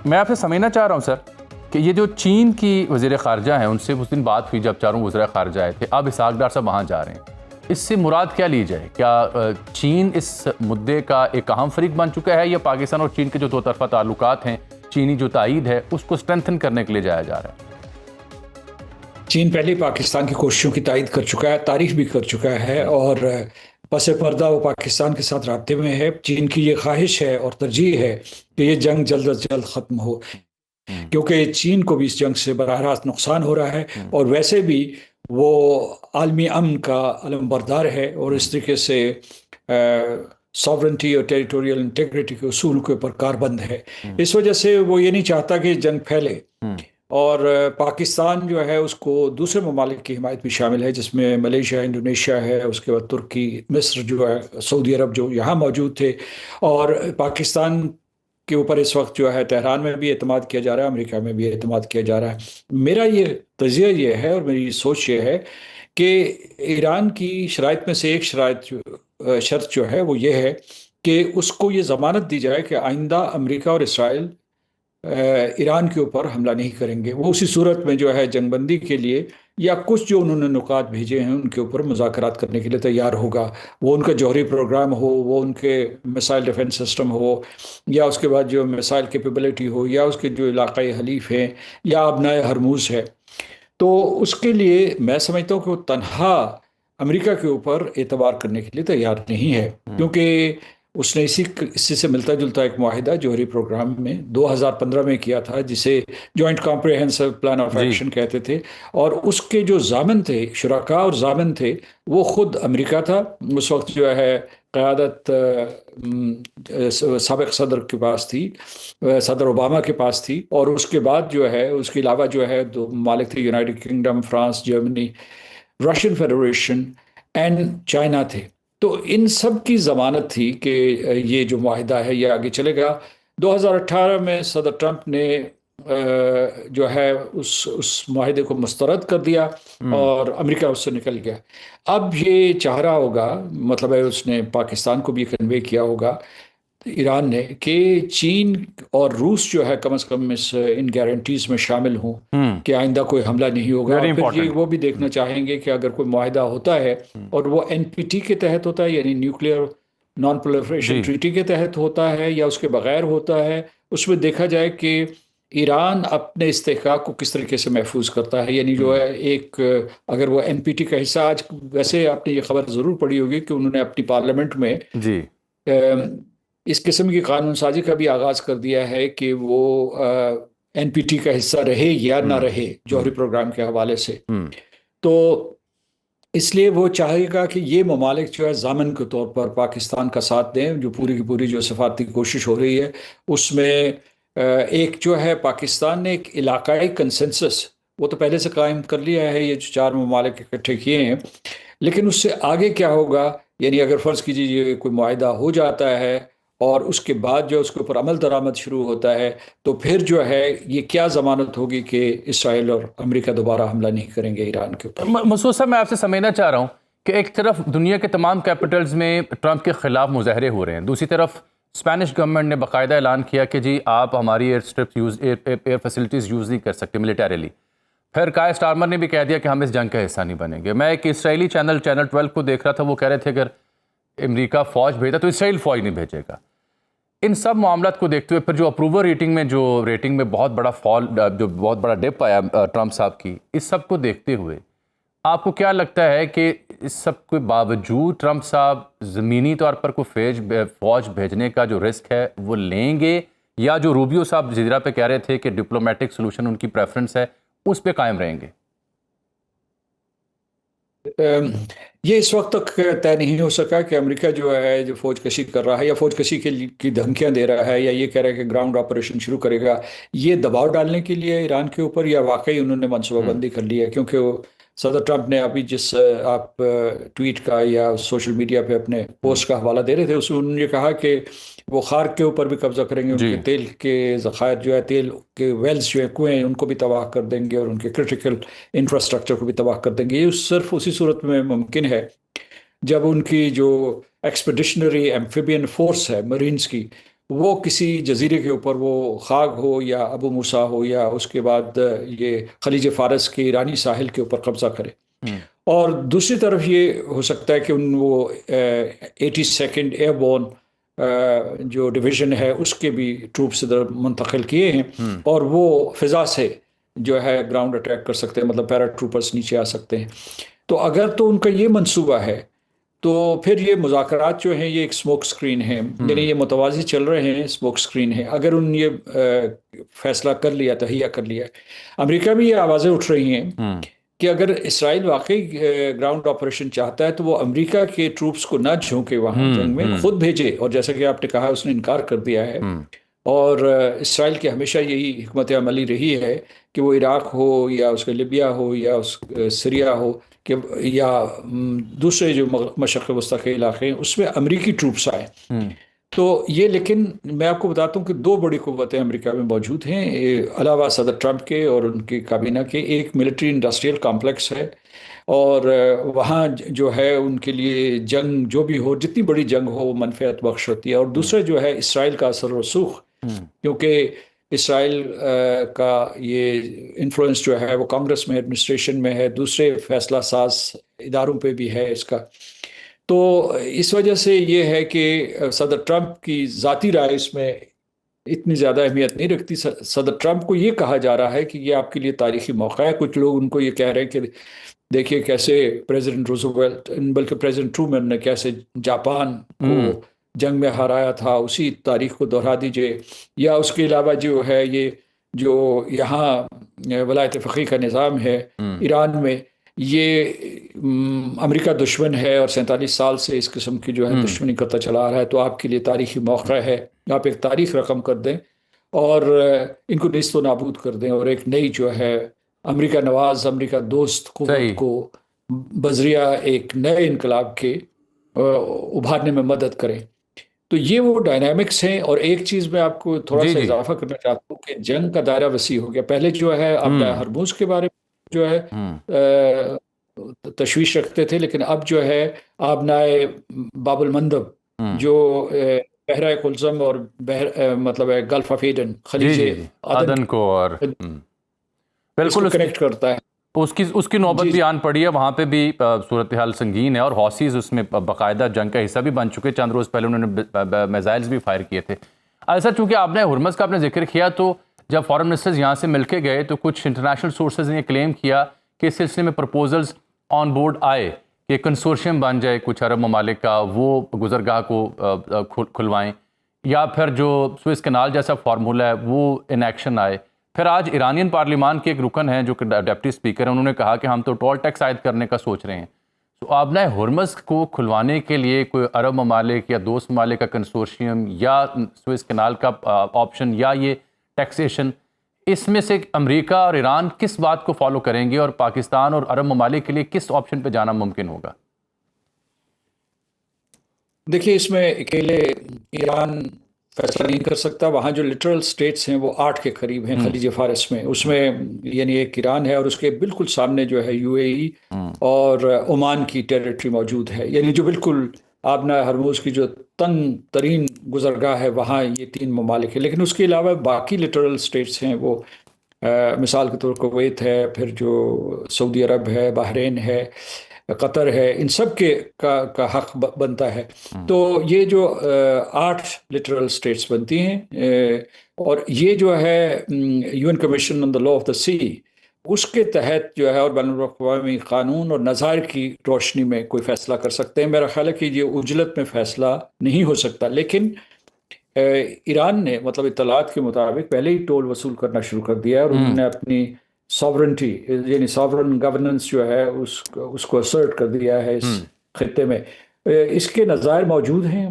میں آپ سے سمجھنا چاہ رہا ہوں سر کہ یہ جو چین کی وزیر خارجہ ہیں ان سے اس دن بات ہوئی جب چاروں وزراء خارجہ آئے تھے، اب اسحاق ڈار صاحب وہاں جا رہے ہیں، اس سے مراد کیا لی جائے؟ کیا چین اس مدعے کا ایک اہم فریق بن چکا ہے یا پاکستان اور چین کے جو دو طرفہ تعلقات ہیں، چینی جو تائید ہے اس کو اسٹرینتھن کرنے کے لیے جایا جا رہا ہے؟ چین پہلے پاکستان کی کوششوں کی تائید کر چکا ہے، تعریف بھی کر چکا ہے، اور پس پردہ وہ پاکستان کے ساتھ رابطے میں ہے۔ چین کی یہ خواہش ہے اور ترجیح ہے کہ یہ جنگ جلد از جلد ختم ہو، کیونکہ چین کو بھی اس جنگ سے براہ راست نقصان ہو رہا ہے، اور ویسے بھی وہ عالمی امن کا علم بردار ہے اور اس طریقے سے ساورنٹی اور ٹیریٹوریل انٹیگریٹی کے اصول کے اوپر کاربند ہے۔ اس وجہ سے وہ یہ نہیں چاہتا کہ جنگ پھیلے، اور پاکستان جو ہے اس کو دوسرے ممالک کی حمایت بھی شامل ہے، جس میں ملیشیا، انڈونیشیا ہے، اس کے بعد ترکی، مصر جو ہے، سعودی عرب جو یہاں موجود تھے، اور پاکستان کے اوپر اس وقت جو ہے تہران میں بھی اعتماد کیا جا رہا ہے، امریکہ میں بھی اعتماد کیا جا رہا ہے۔ میرا یہ تجزیہ یہ ہے اور میری سوچ یہ ہے کہ ایران کی شرائط میں سے ایک شرط جو ہے وہ یہ ہے کہ اس کو یہ ضمانت دی جائے کہ آئندہ امریکہ اور اسرائیل ایران کے اوپر حملہ نہیں کریں گے۔ وہ اسی صورت میں جو ہے جنگ بندی کے لیے یا کچھ جو انہوں نے نکات بھیجے ہیں ان کے اوپر مذاکرات کرنے کے لیے تیار ہوگا، وہ ان کا جوہری پروگرام ہو، وہ ان کے میسائل ڈیفنس سسٹم ہو، یا اس کے بعد جو میسائل کیپیبلٹی ہو، یا اس کے جو علاقائی حلیف ہیں، یا ابنائے ہرموز ہے۔ تو اس کے لیے میں سمجھتا ہوں کہ وہ تنہا امریکہ کے اوپر اعتبار کرنے کے لیے تیار نہیں ہے، کیونکہ اس نے اسی سے ملتا جلتا ایک معاہدہ جوہری پروگرام میں 2015 میں کیا تھا، جسے joint comprehensive plan of action کہتے تھے، اور اس کے جو ضامن تھے، شرکاء اور ضامن تھے، وہ خود امریکہ تھا۔ اس وقت جو ہے قیادت سابق صدر کے پاس تھی، صدر اوباما کے پاس تھی، اور اس کے بعد جو ہے اس کے علاوہ جو ہے دو ممالک تھے، United kingdom, France, Germany, Russian federation and China تھے۔ تو ان سب کی ضمانت تھی کہ یہ جو معاہدہ ہے یہ آگے چلے گا۔ 2018 میں صدر ٹرمپ نے جو ہے اس معاہدے کو مسترد کر دیا اور امریکہ اس سے نکل گیا۔ اب یہ چاہ رہا ہوگا، مطلب ہے اس نے پاکستان کو بھی کنوے کیا ہوگا، ایران نے، کہ چین اور روس جو ہے کم از کم ان گارنٹیز میں شامل ہوں کہ آئندہ کوئی حملہ نہیں ہوگا۔ اور پھر یہ وہ بھی دیکھنا چاہیں گے کہ اگر کوئی معاہدہ ہوتا ہے اور وہ NPT کے تحت ہوتا ہے، یعنی نیوکلیئر نان پرولیفریشن ٹریٹی کے تحت ہوتا ہے یا اس کے بغیر ہوتا ہے، اس میں دیکھا جائے کہ ایران اپنے استحقاق کو کس طریقے سے محفوظ کرتا ہے۔ یعنی جو ہے ایک، اگر وہ NPT کا حصہ، آج ویسے آپ نے یہ خبر ضرور پڑھی ہوگی کہ انہوں نے اپنی پارلیمنٹ میں اس قسم کی قانون سازی کا بھی آغاز کر دیا ہے کہ وہ NPT کا حصہ رہے یا نہ رہے جوہری پروگرام کے حوالے سے۔ تو اس لیے وہ چاہے گا کہ یہ ممالک جو ہے ضامن کے طور پر پاکستان کا ساتھ دیں، جو پوری کی پوری جو سفارتی کوشش ہو رہی ہے اس میں ایک جو ہے پاکستان نے ایک علاقائی کنسنسس وہ تو پہلے سے قائم کر لیا ہے، یہ جو 4 ممالک اکٹھے کیے ہیں، لیکن اس سے آگے کیا ہوگا؟ یعنی اگر فرض کیجیے یہ کوئی معاہدہ ہو جاتا ہے اور اس کے بعد جو اس کے اوپر عمل درآمد شروع ہوتا ہے، تو پھر جو ہے یہ کیا ضمانت ہوگی کہ اسرائیل اور امریکہ دوبارہ حملہ نہیں کریں گے ایران کے اوپر؟ مسعود صاحب، میں آپ سے سمجھنا چاہ رہا ہوں کہ ایک طرف دنیا کے تمام کیپٹلز میں ٹرمپ کے خلاف مظاہرے ہو رہے ہیں، دوسری طرف اسپینش گورنمنٹ نے باقاعدہ اعلان کیا کہ جی آپ ہماری ایئر فیسلٹیز یوز نہیں کر سکتے ملیٹریلی۔ پھر کائر سٹارمر نے بھی کہہ دیا کہ ہم اس جنگ کا حصہ نہیں بنیں گے۔ میں ایک اسرائیلی چینل 12 کو دیکھ رہا تھا، وہ کہہ رہے تھے اگر امریکہ فوج بھیجا تو اسرائیل فوج نہیں بھیجے گا۔ ان سب معاملات کو دیکھتے ہوئے پھر جو اپروور ریٹنگ میں بہت بڑا فال، جو بہت بڑا ڈپ آیا ٹرمپ صاحب کی، اس سب کو دیکھتے ہوئے آپ کو کیا لگتا ہے کہ اس سب کے باوجود ٹرمپ صاحب زمینی طور پر کوئی فوج بھیجنے کا جو رسک ہے وہ لیں گے، یا جو روبیو صاحب جزیرہ پہ کہہ رہے تھے کہ ڈپلومیٹک سلوشن ان کی پریفرنس ہے اس پہ قائم رہیں گے؟ یہ اس وقت تک طے نہیں ہو سکا کہ امریکہ جو ہے جو فوج کشی کر رہا ہے یا فوج کشی کی دھمکیاں دے رہا ہے یا یہ کہہ رہا ہے کہ گراؤنڈ آپریشن شروع کرے گا، یہ دباؤ ڈالنے کے لیے ایران کے اوپر، یا واقعی انہوں نے منصوبہ بندی کر لی ہے؟ کیونکہ وہ صدر ٹرمپ نے ابھی جس آپ ٹویٹ کا یا سوشل میڈیا پہ اپنے پوسٹ کا حوالہ دے رہے تھے، اس میں انہوں نے کہا کہ وہ خارک کے اوپر بھی قبضہ کریں گے، ان کے تیل کے ذخائر جو ہے، تیل کے ویلز جو ہے، کنویں، ان کو بھی تباہ کر دیں گے اور ان کے کرٹیکل انفراسٹرکچر کو بھی تباہ کر دیں گے۔ یہ صرف اسی صورت میں ممکن ہے جب ان کی جو ایکسپیڈیشنری ایمفیبین فورس ہے مرینز کی، وہ کسی جزیرے کے اوپر وہ خاگ ہو یا ابو موسیٰ ہو یا اس کے بعد یہ خلیج فارس کے ایرانی ساحل کے اوپر قبضہ کرے. اور دوسری طرف یہ ہو سکتا ہے کہ وہ 82nd ایئر بورن جو ڈویژن ہے اس کے بھی ٹروپس ادھر منتقل کیے ہیں اور وہ فضا سے جو ہے گراؤنڈ اٹیک کر سکتے ہیں، مطلب پیرا ٹروپرز نیچے آ سکتے ہیں. تو اگر تو ان کا یہ منصوبہ ہے تو پھر یہ مذاکرات جو ہیں یہ ایک سموک سکرین ہے، یعنی یہ متوازی چل رہے ہیں، سموک سکرین ہے. اگر ان یہ فیصلہ کر لیا، تہیہ کر لیا، امریکہ بھی یہ آوازیں اٹھ رہی ہیں کہ اگر اسرائیل واقعی گراؤنڈ آپریشن چاہتا ہے تو وہ امریکہ کے ٹروپس کو نہ جھونکے وہاں جنگ میں، خود بھیجے. اور جیسا کہ آپ نے کہا اس نے انکار کر دیا ہے. اور اسرائیل کی ہمیشہ یہی حکمت عملی رہی ہے کہ وہ عراق ہو یا اس کا لیبیا ہو یا سیریا ہو کہ یا دوسرے جو مشرق وسطیٰ کے علاقے ہیں اس میں امریکی ٹروپس آئے. تو یہ لیکن میں آپ کو بتاتا ہوں کہ دو بڑی قوتیں امریکہ میں موجود ہیں علاوہ صدر ٹرمپ کے اور ان کی کابینہ کے. ایک ملٹری انڈسٹریل کمپلیکس ہے اور وہاں جو ہے ان کے لیے جنگ جو بھی ہو، جتنی بڑی جنگ ہو وہ منفعت بخش ہوتی ہے. اور دوسرے جو ہے اسرائیل کا اثر و رسوخ، کیونکہ اسرائیل کا یہ انفلوئنس جو ہے وہ کانگریس میں، ایڈمنسٹریشن میں ہے، دوسرے فیصلہ ساز اداروں پہ بھی ہے اس کا. تو اس وجہ سے یہ ہے کہ صدر ٹرمپ کی ذاتی رائے اس میں اتنی زیادہ اہمیت نہیں رکھتی. صدر ٹرمپ کو یہ کہا جا رہا ہے کہ یہ آپ کے لیے تاریخی موقع ہے. کچھ لوگ ان کو یہ کہہ رہے ہیں کہ دیکھیے کیسے پریزیڈنٹ روزویلٹ بلکہ پریزیڈنٹ ٹرومن نے کیسے جاپان کو جنگ میں ہرایا تھا، اسی تاریخ کو دہرا دیجئے. یا اس کے علاوہ جو ہے یہ جو یہاں ولایت فقیہ کا نظام ہے ایران میں، یہ امریکہ دشمن ہے اور 47 سال سے اس قسم کی جو ہے دشمنی کرتا چلا آ رہا ہے. تو آپ کے لیے تاریخی موقع ہے، آپ ایک تاریخ رقم کر دیں اور ان کو نیست و نابود کر دیں اور ایک نئی جو ہے امریکہ نواز، امریکہ دوست قوت کو بذریعہ ایک نئے انقلاب کے ابھارنے میں مدد کریں. تو یہ وہ ڈائنامکس ہیں. اور ایک چیز میں آپ کو تھوڑا سا اضافہ کرنا چاہتا ہوں کہ جنگ کا دائرہ وسیع ہو گیا. پہلے جو ہے آبنائے ہرموز کے بارے میں جو ہے تشویش رکھتے تھے، لیکن اب جو ہے آبنائے باب المندب جو بحیرہ قلزم اور مطلب ہے گلف آف ایڈن، خلیج عدن کو اور بالکل کنیکٹ کرتا ہے. اس کی نوبت بھی آن پڑی ہے. وہاں پہ بھی صورتحال سنگین ہے اور حوثیز اس میں باقاعدہ جنگ کا حصہ بھی بن چکے. چند روز پہلے انہوں نے میزائلز بھی فائر کیے تھے. ایسا چونکہ آپ نے ہرمز کا آپ نے ذکر کیا، تو جب فارن منسٹرز یہاں سے مل کے گئے تو کچھ انٹرنیشنل سورسز نے کلیم کیا کہ اس سلسلے میں پرپوزلز آن بورڈ آئے کہ کنسورشیم بن جائے کچھ عرب ممالک کا، وہ گزرگاہ کو کھلوائیں، یا پھر جو سوئس کینال جیسا فارمولہ ہے وہ ان ایکشن آئے. پھر آج ایرانین پارلیمان کے ایک رکن ہیں جو کہ ڈپٹی اسپیکر ہیں، انہوں نے کہا کہ ہم تو ٹول ٹیکس عائد کرنے کا سوچ رہے ہیں. تو آبنائے ہرمز کو کھلوانے کے لیے کوئی عرب ممالک یا دوست ممالک کا کنسورشیم یا سوئس کینال کا آپشن یا یہ ٹیکسیشن، اس میں سے امریکہ اور ایران کس بات کو فالو کریں گے اور پاکستان اور عرب ممالک کے لیے کس آپشن پہ جانا ممکن ہوگا؟ دیکھیے اس میں اکیلے ایران فیصلہ نہیں کر سکتا. وہاں جو لٹرل سٹیٹس ہیں وہ 8 کے قریب ہیں خلیج فارس میں. اس میں یعنی ایک ایران ہے اور اس کے بالکل سامنے جو ہے UAE اور عمان کی ٹیریٹری موجود ہے، یعنی جو بالکل آبنائے ہرموز کی جو تنگ ترین گزرگاہ ہے وہاں یہ 3 ممالک ہیں. لیکن اس کے علاوہ باقی لٹرل سٹیٹس ہیں، وہ مثال کے طور کویت ہے، پھر جو سعودی عرب ہے، بحرین ہے، قطر ہے، ان سب کا حق بنتا ہے. تو یہ جو 8 لٹرل سٹیٹس بنتی ہیں اور یہ جو ہے UN commission on the law of the sea, اس کے تحت جو ہے اور بین الاقوامی قانون اور نظائر کی روشنی میں کوئی فیصلہ کر سکتے ہیں. میرا خیال ہے کہ یہ عجلت میں فیصلہ نہیں ہو سکتا. لیکن ایران نے مطلب اطلاعات کے مطابق پہلے ہی ٹول وصول کرنا شروع کر دیا ہے اور انہوں نے اپنی ساورنٹی یعنی ساورن گورننس جو ہے اس کو اسرٹ کر دیا ہے اس خطے میں. اس کے نظائر موجود ہیں.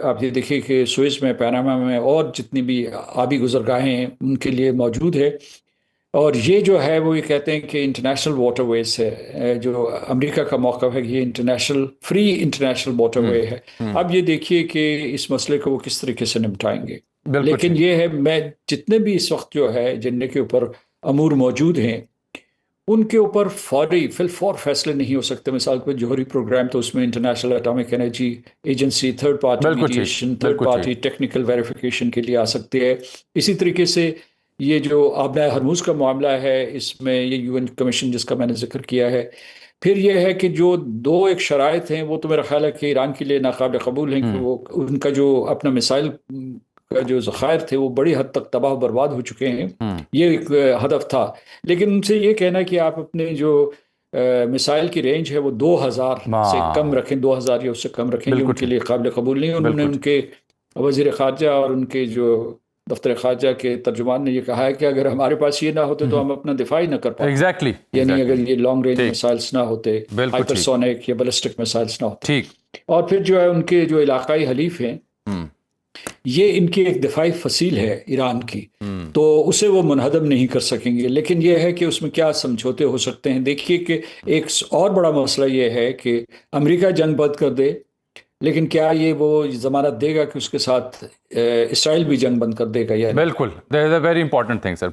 آپ یہ دیکھیے کہ سوئس میں، پیناما میں اور جتنی بھی آبی گزرگاہیں ہیں ان کے لیے موجود ہے. اور یہ جو ہے وہ یہ کہتے ہیں کہ انٹرنیشنل واٹر ویز ہے. جو امریکہ کا موقف ہے کہ یہ انٹرنیشنل فری انٹرنیشنل واٹر وے ہے. اب یہ دیکھیے کہ اس مسئلے کو وہ کس طریقے سے نمٹائیں گے. لیکن یہ ہے میں جتنے بھی اس وقت جو ہے جن کے اوپر امور موجود ہیں ان کے اوپر فوری فور فیصلے نہیں ہو سکتے. مثال کے جوہری پروگرام تو اس میں international atomic energy agency third party بالکل ٹھیک، میڈیشن تھرڈ بالکل پارٹی ٹھیک، ٹیکنیکل ویریفیکیشن کے لیے آ سکتے ہیں. اسی طریقے سے یہ جو آبلۂ ہرموز کا معاملہ ہے اس میں یہ یو این کمیشن جس کا میں نے ذکر کیا ہے. پھر یہ ہے کہ جو دو ایک شرائط ہیں وہ تو میرا خیال ہے کہ ایران کے لیے ناقابل قبول ہیں کہ وہ ان کا جو اپنا میسائل کا جو ذخائر تھے وہ بڑی حد تک تباہ و برباد ہو چکے ہیں. یہ ایک ہدف تھا. لیکن ان سے یہ کہنا کہ آپ اپنے جو میسائل کی رینج ہے وہ 2000 سے کم رکھیں، 2000 یا اس سے کم رکھیں، یہ ان کے لیے قابل قبول نہیں. انہوں نے ان کے وزیر خارجہ اور ان کے جو دفتر خارجہ کے ترجمان نے یہ کہا ہے کہ اگر ہمارے پاس یہ نہ ہوتے تو ہم اپنا دفاع ہی نہ کر پاتے. ایگزیکٹلی، یعنی اگر یہ لانگ رینج میسائلس نہ ہوتے، بالکل ہائپر ٹھیک، سونک یا بیلسٹک میسائلس نہ ہوتے. ٹھیک. اور پھر جو ہے ان کے جو علاقائی حلیف ہیں یہ ان کی ایک دفاعی فصیل ہے ایران کی، تو اسے وہ منہدم نہیں کر سکیں گے. لیکن یہ ہے کہ اس میں کیا سمجھوتے ہو سکتے ہیں. دیکھیے کہ ایک اور بڑا مسئلہ یہ ہے کہ امریکہ جنگ بند کر دے، لیکن کیا یہ وہ ضمانت دے گا کہ اس کے ساتھ اسرائیل بھی جنگ بند کر دے گا؟ یا بالکل، that is a very important thing sir.